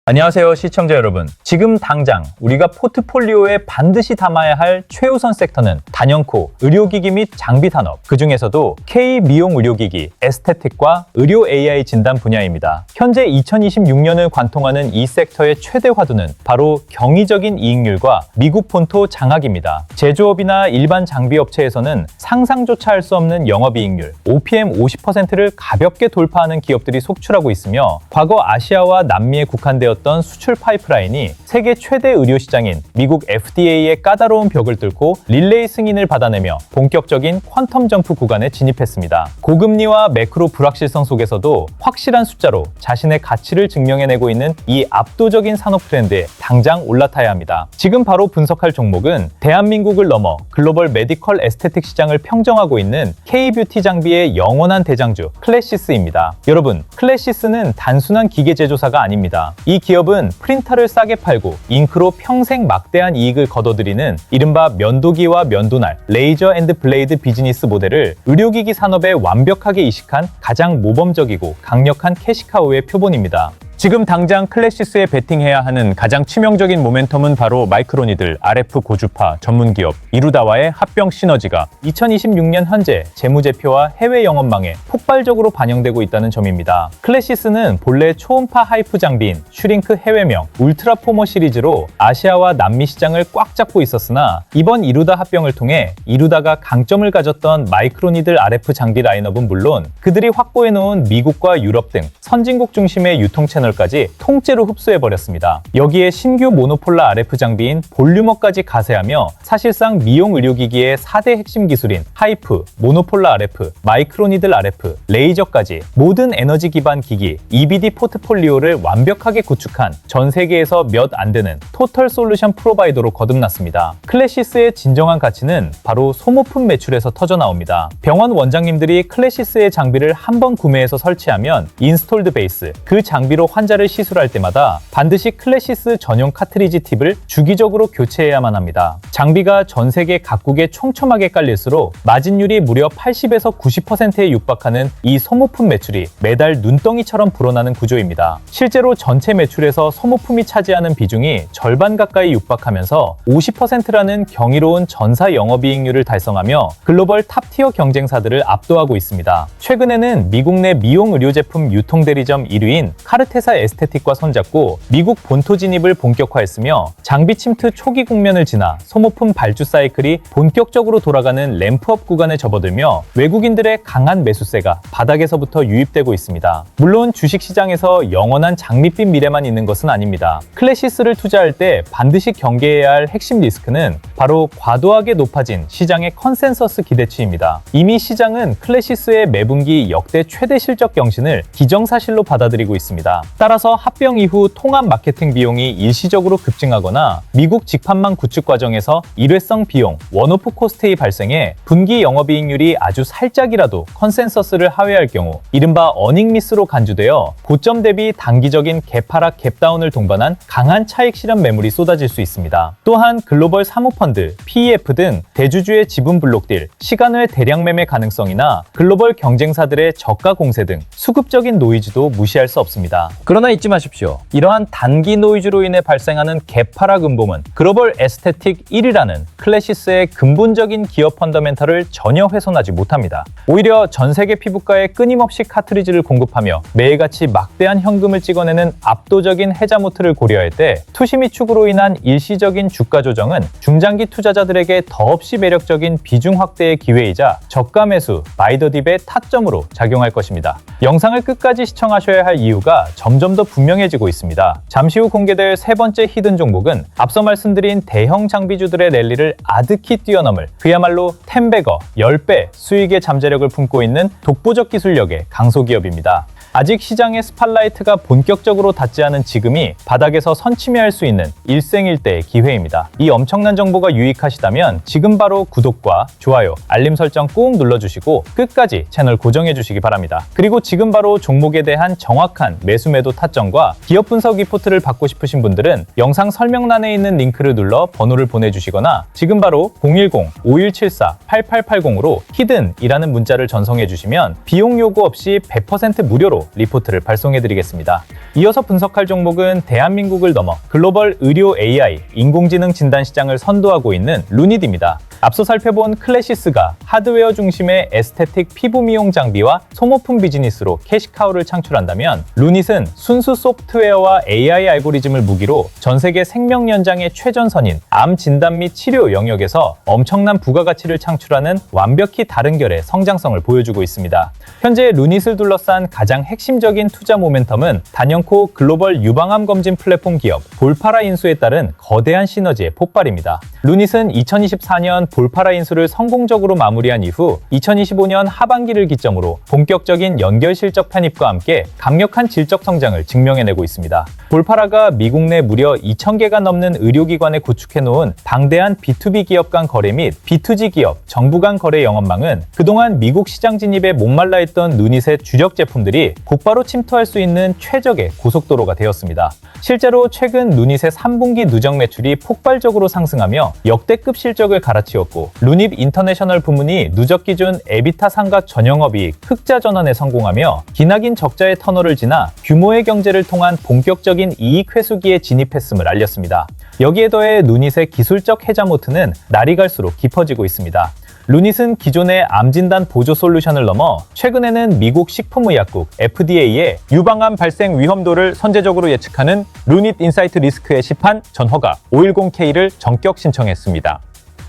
안녕하세요, 시청자 여러분. 지금 당장 우리가 포트폴리오에 반드시 담아야 할 최우선 섹터는 단연코 의료기기 및 장비 산업, 그 중에서도 K-미용 의료기기, 에스테틱과 의료 AI 진단 분야입니다. 현재 2026년을 관통하는 이 섹터의 최대 화두는 바로 경이적인 이익률과 미국 본토 장악입니다. 제조업이나 일반 장비 업체에서는 상상조차 할 수 없는 영업이익률, OPM 50%를 가볍게 돌파하는 기업들이 속출하고 있으며, 과거 아시아와 남미에 국한되었던 수출 파이프라인이 세계 최대 의료 시장인 미국 FDA의 까다로운 벽을 뚫고 릴레이 승인을 받아내며 본격적인 퀀텀 점프 구간에 진입했습니다. 고금리와 매크로 불확실성 속에서도 확실한 숫자로 자신의 가치를 증명해내고 있는 이 압도적인 산업 트렌드에 당장 올라타야 합니다. 지금 바로 분석할 종목은 대한민국을 넘어 글로벌 메디컬 에스테틱 시장을 평정하고 있는 K-뷰티 장비의 영원한 대장주 클래시스입니다. 여러분, 클래시스는 단순한 기계 제조사가 아닙니다. 이 기업은 프린터를 싸게 팔고 잉크로 평생 막대한 이익을 거둬들이는 이른바 면도기와 면도날, 레이저 앤드 블레이드 비즈니스 모델을 의료기기 산업에 완벽하게 이식한 가장 모범적이고 강력한 캐시카우의 표본입니다. 지금 당장 클래시스에 베팅해야 하는 가장 치명적인 모멘텀은 바로 마이크로니들, RF 고주파 전문기업 이루다와의 합병 시너지가 2026년 현재 재무제표와 해외 영업망에 폭발적으로 반영되고 있다는 점입니다. 클래시스는 본래 초음파 하이프 장비인 슈링크 해외명 울트라 포머 시리즈로 아시아와 남미 시장을 꽉 잡고 있었으나, 이번 이루다 합병을 통해 이루다가 강점을 가졌던 마이크로니들 RF 장비 라인업은 물론 그들이 확보해놓은 미국과 유럽 등 선진국 중심의 유통 채널까지 통째로 흡수해버렸습니다. 여기에 신규 모노폴라 RF 장비인 볼륨어까지 가세하며 사실상 미용 의료기기의 4대 핵심 기술인 하이프, 모노폴라 RF, 마이크로니들 RF, 레이저까지 모든 에너지 기반 기기 EBD 포트폴리오를 완벽하게 구축한 전 세계에서 몇 안 되는 토털 솔루션 프로바이더로 거듭났습니다. 클래시스의 진정한 가치는 바로 소모품 매출에서 터져나옵니다. 병원 원장님들이 클래시스의 장비를 한 번 구매해서 설치하면 인스톨드 베이스, 그 장비로 환자를 시술할 때마다 반드시 클래시스 전용 카트리지 팁을 주기적으로 교체해야만 합니다. 장비가 전 세계 각국에 촘촘하게 깔릴수록 마진율이 무려 80에서 90%에 육박하는 이 소모품 매출이 매달 눈덩이처럼 불어나는 구조입니다. 실제로 전체 매출에서 소모품이 차지하는 비중이 절반 가까이 육박하면서 50%라는 경이로운 전사 영업이익률을 달성하며 글로벌 탑티어 경쟁사들을 압도하고 있습니다. 최근에는 미국 내 미용 의료 제품 유통 대리점 1위인 카르테사 에스테틱과 손잡고 미국 본토 진입을 본격화했으며, 장비 침투 초기 국면을 지나 소모품 발주 사이클이 본격적으로 돌아가는 램프업 구간에 접어들며 외국인들의 강한 매수세가 바닥에서부터 유입되고 있습니다. 물론 주식시장에서 영원한 장밋빛 미래만 있는 것은 아닙니다. 클래시스를 투자할 때 반드시 경계해야 할 핵심 리스크는 바로 과도하게 높아진 시장의 컨센서스 기대치입니다. 이미 시장은 클래시스의 매분기 역대 최대 실적 경신을 기정사실로 받아들이고 있습니다. 따라서 합병 이후 통합 마케팅 비용이 일시적으로 급증하거나 미국 직판망 구축 과정에서 일회성 비용, 원오프 코스트의 발생에 분기 영업이익률이 아주 살짝이라도 컨센서스를 하회할 경우 이른바 어닝 미스로 간주되어 고점 대비 단기적인 갭하락 갭다운을 동반한 강한 차익 실현 매물이 쏟아질 수 있습니다. 또한 글로벌 사모펀드, PEF 등 대주주의 지분 블록딜, 시간외 대량 매매 가능성이나 글로벌 경쟁사들의 저가 공세 등 수급적인 노이즈도 무시할 수 없습니다. 그러나 잊지 마십시오. 이러한 단기 노이즈로 인해 발생하는 갭하락 음봉은 글로벌 에스테틱 1위라는 클래시스의 근본적인 기업 펀더멘털을 전혀 훼손하지 못합니다. 오히려 전 세계 피부과에 끊임없이 카트리지를 공급하며 매일같이 막대한 현금을 찍어내는 압도적인 해자모트를 고려할 때 투시 미축으로 인한 일시적인 주가 조정은 중장기 투자자들에게 더없이 매력적인 비중 확대의 기회이자 저가 매수, 바이더딥의 타점으로 작용할 것입니다. 영상을 끝까지 시청하셔야 할 이유가 점점 더 분명해지고 있습니다. 잠시 후 공개될 세 번째 히든 종목은 앞서 말씀드린 대형 장비주들의 랠리를 아득히 뛰어넘을 그야말로 10배거, 10배 수익의 잠재력을 품고 있는 독보적 기술력의 강소기업입니다. 아직 시장의 스팟라이트가 본격적으로 닿지 않은 지금이 바닥에서 선취매할 수 있는 일생일대의 기회입니다. 이 엄청난 정보가 유익하시다면 지금 바로 구독과 좋아요, 알림 설정 꾹 눌러주시고 끝까지 채널 고정해주시기 바랍니다. 그리고 지금 바로 종목에 대한 정확한 매수 매도 타점과 기업 분석 리포트를 받고 싶으신 분들은 영상 설명란에 있는 링크를 눌러 번호를 보내주시거나 지금 바로 010-5174-8880으로 히든이라는 문자를 전송해주시면 비용 요구 없이 100% 무료로 기준으로 리포트를 발송해드리겠습니다. 이어서 분석할 종목은 대한민국을 넘어 글로벌 의료 AI, 인공지능 진단 시장을 선도하고 있는 루닛입니다. 앞서 살펴본 클래시스가 하드웨어 중심의 에스테틱 피부 미용 장비와 소모품 비즈니스로 캐시카우를 창출한다면 루닛은 순수 소프트웨어와 AI 알고리즘을 무기로 전 세계 생명 연장의 최전선인 암 진단 및 치료 영역에서 엄청난 부가가치를 창출하는 완벽히 다른 결의 성장성을 보여주고 있습니다. 현재 루닛을 둘러싼 가장 핵심적인 투자 모멘텀은 단연코 글로벌 유방암 검진 플랫폼 기업 볼파라 인수에 따른 거대한 시너지의 폭발입니다. 루닛은 2024년 볼파라 인수를 성공적으로 마무리한 이후 2025년 하반기를 기점으로 본격적인 연결 실적 편입과 함께 강력한 질적 성장을 증명해내고 있습니다. 볼파라가 미국 내 무려 2,000개가 넘는 의료기관에 구축해놓은 방대한 B2B 기업 간 거래 및 B2G 기업, 정부 간 거래 영업망은 그동안 미국 시장 진입에 목말라 했던 루닛의 주력 제품들이 곧바로 침투할 수 있는 최적의 고속도로가 되었습니다. 실제로 최근 루닛의 3분기 누적 매출이 폭발적으로 상승하며 역대급 실적을 갈아치웠고 루닛 인터내셔널 부문이 누적 기준 에비타 상각 전영업이익 흑자 전환에 성공하며 기나긴 적자의 터널을 지나 규모의 경제를 통한 본격적인 이익 회수기에 진입했음을 알렸습니다. 여기에 더해 루닛의 기술적 해자 모트는 날이 갈수록 깊어지고 있습니다. 루닛은 기존의 암 진단 보조 솔루션을 넘어 최근에는 미국 식품의약국 FDA의 유방암 발생 위험도를 선제적으로 예측하는 루닛 인사이트 리스크에 시판 전허가 510K를 전격 신청했습니다.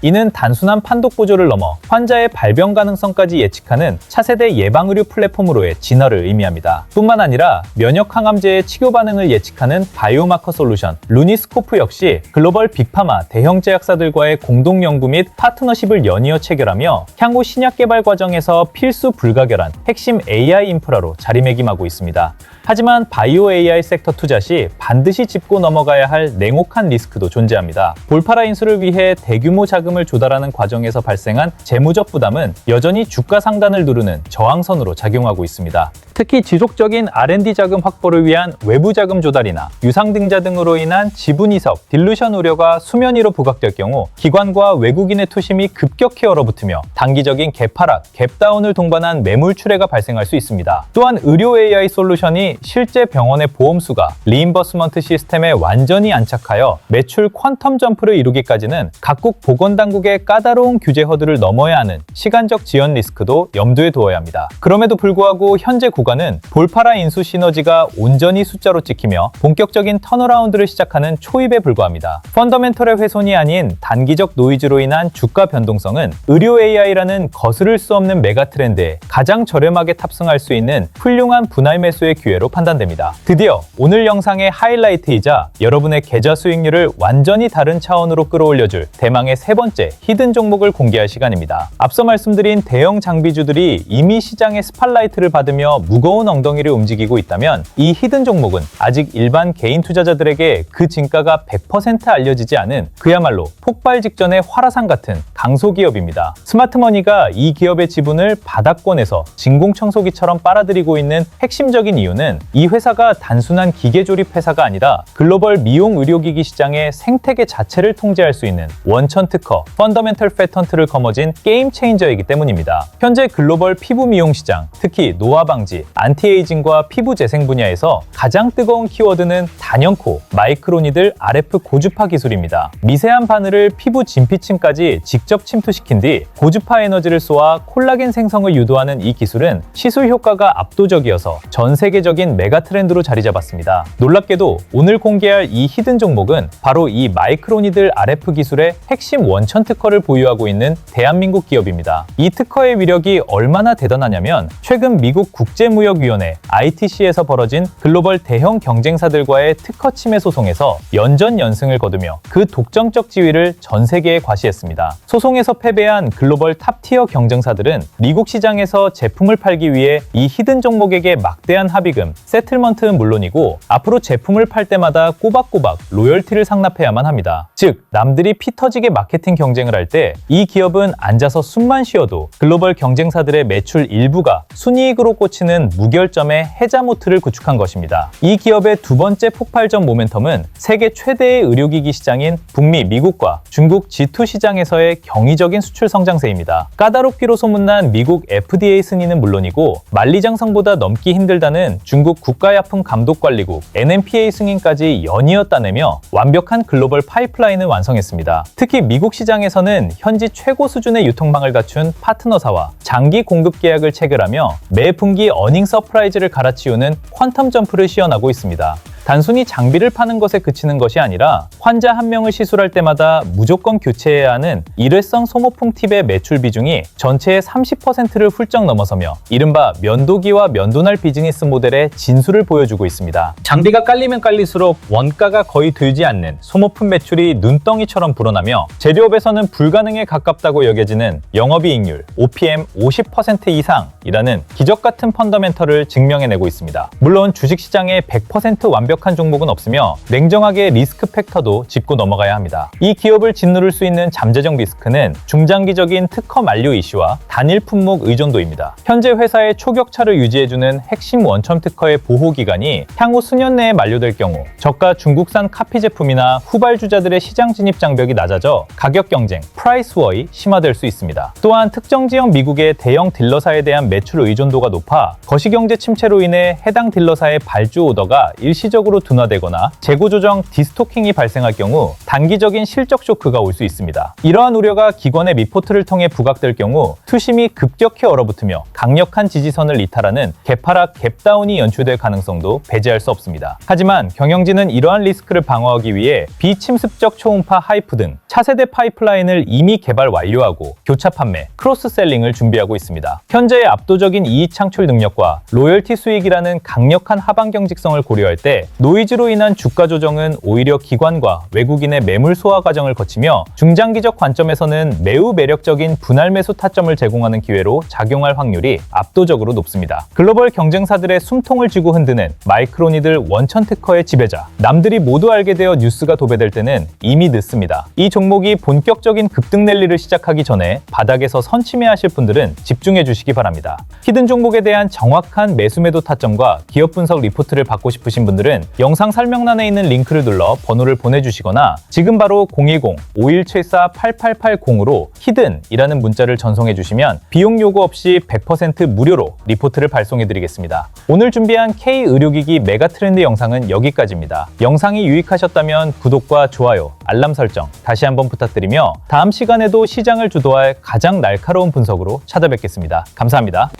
이는 단순한 판독 보조를 넘어 환자의 발병 가능성까지 예측하는 차세대 예방의료 플랫폼으로의 진화를 의미합니다. 뿐만 아니라 면역 항암제의 치료 반응을 예측하는 바이오마커 솔루션 루니스코프 역시 글로벌 빅파마 대형 제약사들과의 공동 연구 및 파트너십을 연이어 체결하며 향후 신약 개발 과정에서 필수 불가결한 핵심 AI 인프라로 자리매김하고 있습니다. 하지만 바이오 AI 섹터 투자 시 반드시 짚고 넘어가야 할 냉혹한 리스크도 존재합니다. 볼파라 인수를 위해 대규모 자금을 조달하는 과정에서 발생한 재무적 부담은 여전히 주가 상단을 누르는 저항선으로 작용하고 있습니다. 특히 지속적인 R&D 자금 확보를 위한 외부 자금 조달이나 유상증자 등으로 인한 지분 이석, 딜루션 우려가 수면 위로 부각될 경우 기관과 외국인의 투심이 급격히 얼어붙으며 단기적인 갭하락, 갭다운을 동반한 매물 출회가 발생할 수 있습니다. 또한 의료 AI 솔루션이 실제 병원의 보험수가 리임버스먼트 시스템에 완전히 안착하여 매출 퀀텀 점프를 이루기까지는 각국 보건당국의 까다로운 규제 허들을 넘어야 하는 시간적 지연 리스크도 염두에 두어야 합니다. 그럼에도 불구하고 현재 구간은 볼파라 인수 시너지가 온전히 숫자로 찍히며 본격적인 턴어라운드를 시작하는 초입에 불과합니다. 펀더멘털의 훼손이 아닌 단기적 노이즈로 인한 주가 변동성은 의료 AI라는 거스를 수 없는 메가 트렌드에 가장 저렴하게 탑승할 수 있는 훌륭한 분할 매수의 기회로 판단됩니다. 드디어 오늘 영상의 하이라이트이자 여러분의 계좌 수익률을 완전히 다른 차원으로 끌어올려줄 대망의 세 번째 히든 종목을 공개할 시간입니다. 앞서 말씀드린 대형 장비주들이 이미 시장의 스팟라이트를 받으며 무거운 엉덩이를 움직이고 있다면 이 히든 종목은 아직 일반 개인 투자자들에게 그 진가가 100% 알려지지 않은 그야말로 폭발 직전의 화라산 같은 강소기업입니다. 스마트머니가 이 기업의 지분을 바닥권에서 진공청소기처럼 빨아들이고 있는 핵심적인 이유는 이 회사가 단순한 기계조립 회사가 아니라 글로벌 미용 의료기기 시장의 생태계 자체를 통제할 수 있는 원천 특허, 펀더멘털 패턴트를 거머쥔 게임 체인저이기 때문입니다. 현재 글로벌 피부 미용 시장, 특히 노화 방지, 안티에이징과 피부 재생 분야에서 가장 뜨거운 키워드는 단연코 마이크로니들 RF 고주파 기술입니다. 미세한 바늘을 피부 진피층까지 직접 침투시킨 뒤 고주파 에너지를 쏘아 콜라겐 생성을 유도하는 이 기술은 시술 효과가 압도적이어서 전 세계적인 메가 트렌드로 자리 잡았습니다. 놀랍게도 오늘 공개할 이 히든 종목은 바로 이 마이크로니들 RF 기술의 핵심 원천 특허를 보유하고 있는 대한민국 기업입니다. 이 특허의 위력이 얼마나 대단하냐면 최근 미국 국제무역위원회 ITC에서 벌어진 글로벌 대형 경쟁사들과의 특허 침해 소송에서 연전연승을 거두며 그 독점적 지위를 전 세계에 과시했습니다. 소송에서 패배한 글로벌 탑티어 경쟁사들은 미국 시장에서 제품을 팔기 위해 이 히든 종목에게 막대한 합의금, 세틀먼트는 물론이고 앞으로 제품을 팔 때마다 꼬박꼬박 로열티를 상납해야만 합니다. 즉, 남들이 피 터지게 마케팅 경쟁을 할 때 이 기업은 앉아서 숨만 쉬어도 글로벌 경쟁사들의 매출 일부가 순이익으로 꽂히는 무결점의 해자 모트를 구축한 것입니다. 이 기업의 두 번째 폭발적 모멘텀은 세계 최대의 의료기기 시장인 북미, 미국과 중국 G2 시장에서의 경이적인 수출 성장세입니다. 까다롭기로 소문난 미국 FDA 승인은 물론이고 만리장성보다 넘기 힘들다는 중국 국가약품감독관리국 NMPA 승인까지 연이었다내며 완벽한 글로벌 파이프라인을 완성했습니다. 특히 미국 시장에서는 현지 최고 수준의 유통망을 갖춘 파트너사와 장기 공급 계약을 체결하며 매 분기 어닝 서프라이즈를 갈아치우는 퀀텀 점프를 시연하고 있습니다. 단순히 장비를 파는 것에 그치는 것이 아니라 환자 한 명을 시술할 때마다 무조건 교체해야 하는 일회성 소모품 팁의 매출 비중이 전체의 30%를 훌쩍 넘어서며 이른바 면도기와 면도날 비즈니스 모델의 진수를 보여주고 있습니다. 장비가 깔리면 깔릴수록 원가가 거의 들지 않는 소모품 매출이 눈덩이처럼 불어나며 제조업에서는 불가능에 가깝다고 여겨지는 영업이익률 OPM 50% 이상이라는 기적같은 펀더멘털을 증명해내고 있습니다. 물론 주식시장에 100% 완벽한 종목은 없으며 냉정하게 리스크 팩터도 짚고 넘어가야 합니다. 이 기업을 짓누를 수 있는 잠재적 리스크는 중장기적인 특허 만료 이슈와 단일 품목 의존도입니다. 현재 회사의 초격차를 유지해주는 핵심 원천 특허의 보호 기간이 향후 수년 내에 만료될 경우 저가 중국산 카피 제품이나 후발주자들의 시장 진입 장벽이 낮아져 가격 경쟁, 프라이스 워이 심화될 수 있습니다. 또한 특정 지역 미국의 대형 딜러사에 대한 매출 의존도가 높아 거시경제 침체로 인해 해당 딜러사의 발주 오더가 일시적으로 둔화되거나 재고 조정 디스토킹이 발생할 경우 단기적인 실적 쇼크가 올 수 있습니다. 이러한 우려가 기관의 리포트를 통해 부각될 경우 투심이 급격히 얼어붙으며 강력한 지지선을 이탈하는 갭하락 갭다운이 연출될 가능성도 배제할 수 없습니다. 하지만 경영진은 이러한 리스크를 방어하기 위해 비침습적 초음파 하이프 등 차세대 파이프라인을 이미 개발 완료하고 교차 판매, 크로스셀링을 준비하고 있습니다. 현재의 압도적인 이익 창출 능력과 로열티 수익이라는 강력한 하방 경직성을 고려할 때 노이즈로 인한 주가 조정은 오히려 기관과 외국인의 매물 소화 과정을 거치며 중장기적 관점에서는 매우 매력적인 분할 매수 타점을 제공하는 기회로 작용할 확률이 압도적으로 높습니다. 글로벌 경쟁사들의 숨통을 쥐고 흔드는 마이크로니들 원천 특허의 지배자, 남들이 모두 알게 되어 뉴스가 도배될 때는 이미 늦습니다. 이 종목이 본격적인 급등 랠리를 시작하기 전에 바닥에서 선침해하실 분들은 집중해 주시기 바랍니다. 히든 종목에 대한 정확한 매수 매도 타점과 기업 분석 리포트를 받고 싶으신 분들은 영상 설명란에 있는 링크를 눌러 번호를 보내주시거나 지금 바로 010-5174-8880으로 히든이라는 문자를 전송해 주시면 비용 요구 없이 100% 무료로 리포트를 발송해 드리겠습니다. 오늘 준비한 K의료기기 메가트렌드 영상은 여기까지입니다. 영상이 유익하셨다면 구독과 좋아요, 알람 설정 다시 한번 부탁드리며 다음 시간에도 시장을 주도할 가장 날카로운 분석으로 찾아뵙겠습니다. 감사합니다.